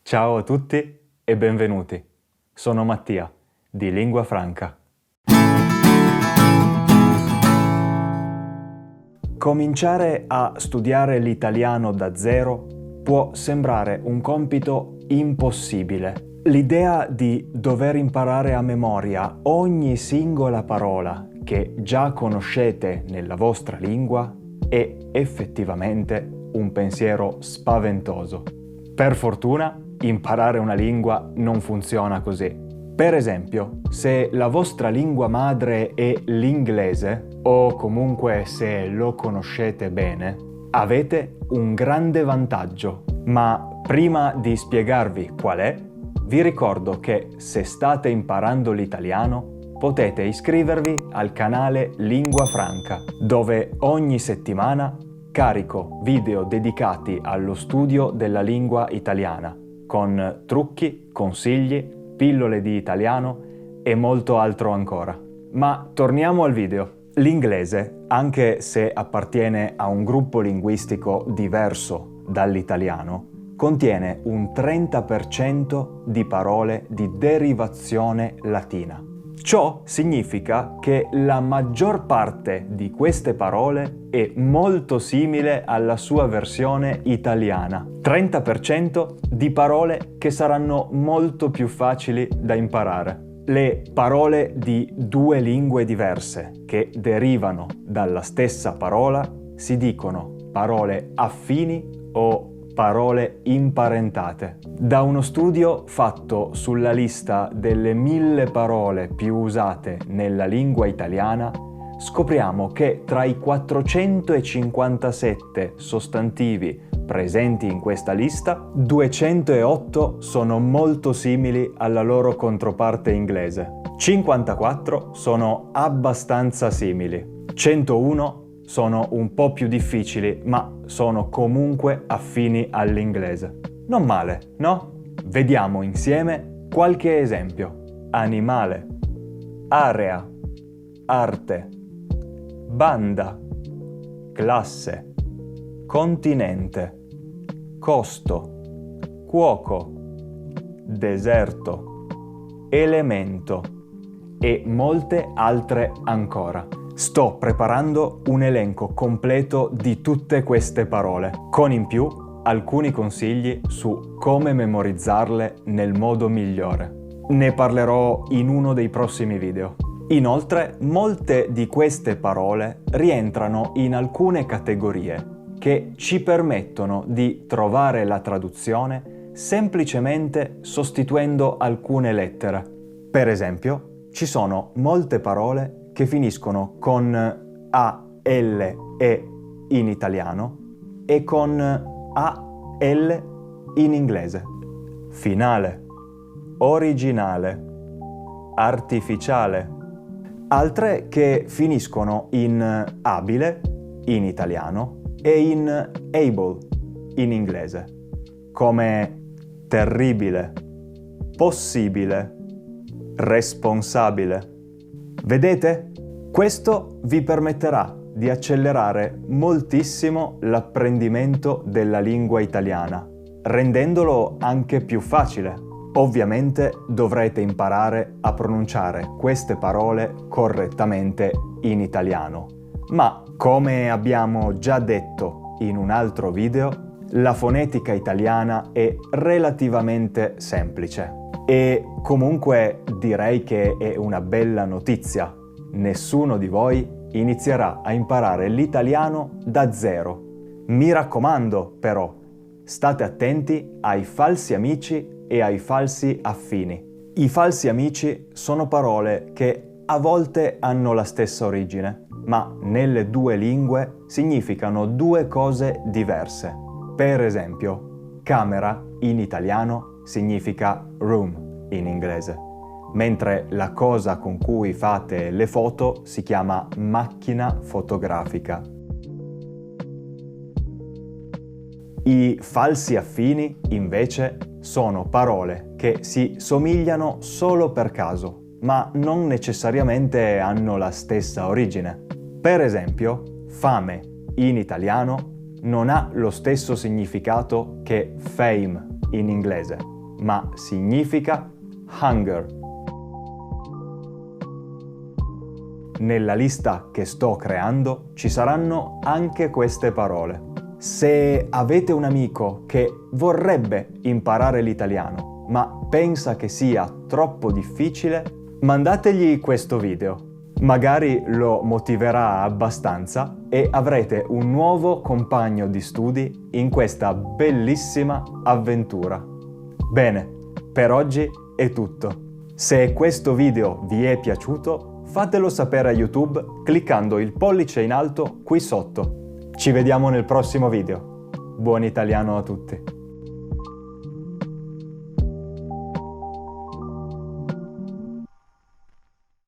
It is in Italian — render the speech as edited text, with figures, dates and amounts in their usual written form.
Ciao a tutti e benvenuti. Sono Mattia, di Lingua Franca. Cominciare a studiare l'italiano da zero può sembrare un compito impossibile. L'idea di dover imparare a memoria ogni singola parola che già conoscete nella vostra lingua è effettivamente un pensiero spaventoso. Per fortuna, imparare una lingua non funziona così. Per esempio, se la vostra lingua madre è l'inglese, o comunque se lo conoscete bene, avete un grande vantaggio. Ma prima di spiegarvi qual è, vi ricordo che se state imparando l'italiano, potete iscrivervi al canale Lingua Franca, dove ogni settimana carico video dedicati allo studio della lingua italiana, con trucchi, consigli, pillole di italiano e molto altro ancora. Ma torniamo al video. L'inglese, anche se appartiene a un gruppo linguistico diverso dall'italiano, contiene un 30% di parole di derivazione latina. Ciò significa che la maggior parte di queste parole è molto simile alla sua versione italiana. 30% di parole che saranno molto più facili da imparare. Le parole di due lingue diverse che derivano dalla stessa parola si dicono parole affini o parole imparentate. Da uno studio fatto sulla lista delle 1000 parole più usate nella lingua italiana, scopriamo che tra i 457 sostantivi presenti in questa lista, 208 sono molto simili alla loro controparte inglese. 54 sono abbastanza simili. 101 sono un po' più difficili, ma sono comunque affini all'inglese. Non male, no? Vediamo insieme qualche esempio. Animale, area, arte, banda, classe, continente, costo, cuoco, deserto, elemento e molte altre ancora. Sto preparando un elenco completo di tutte queste parole, con in più alcuni consigli su come memorizzarle nel modo migliore. Ne parlerò in uno dei prossimi video. Inoltre, molte di queste parole rientrano in alcune categorie che ci permettono di trovare la traduzione semplicemente sostituendo alcune lettere. Per esempio, ci sono molte parole che finiscono con A, L, E in italiano e con A, L in inglese. Finale, originale, artificiale. Altre che finiscono in abile in italiano e in able in inglese, come terribile, possibile, responsabile. Vedete? Questo vi permetterà di accelerare moltissimo l'apprendimento della lingua italiana, rendendolo anche più facile. Ovviamente dovrete imparare a pronunciare queste parole correttamente in italiano. Ma, come abbiamo già detto in un altro video, la fonetica italiana è relativamente semplice. E comunque direi che è una bella notizia. Nessuno di voi inizierà a imparare l'italiano da zero. Mi raccomando, però, state attenti ai falsi amici e ai falsi affini. I falsi amici sono parole che a volte hanno la stessa origine, ma nelle due lingue significano due cose diverse. Per esempio, camera in italiano significa room in inglese, mentre la cosa con cui fate le foto si chiama macchina fotografica. I falsi affini, invece, sono parole che si somigliano solo per caso, ma non necessariamente hanno la stessa origine. Per esempio, fame in italiano non ha lo stesso significato che fame in inglese. ma significa hunger. Nella lista che sto creando ci saranno anche queste parole. Se avete un amico che vorrebbe imparare l'italiano, ma pensa che sia troppo difficile, mandategli questo video. Magari lo motiverà abbastanza e avrete un nuovo compagno di studi in questa bellissima avventura. Bene, per oggi è tutto. Se questo video vi è piaciuto, fatelo sapere a YouTube cliccando il pollice in alto qui sotto. Ci vediamo nel prossimo video. Buon italiano a tutti!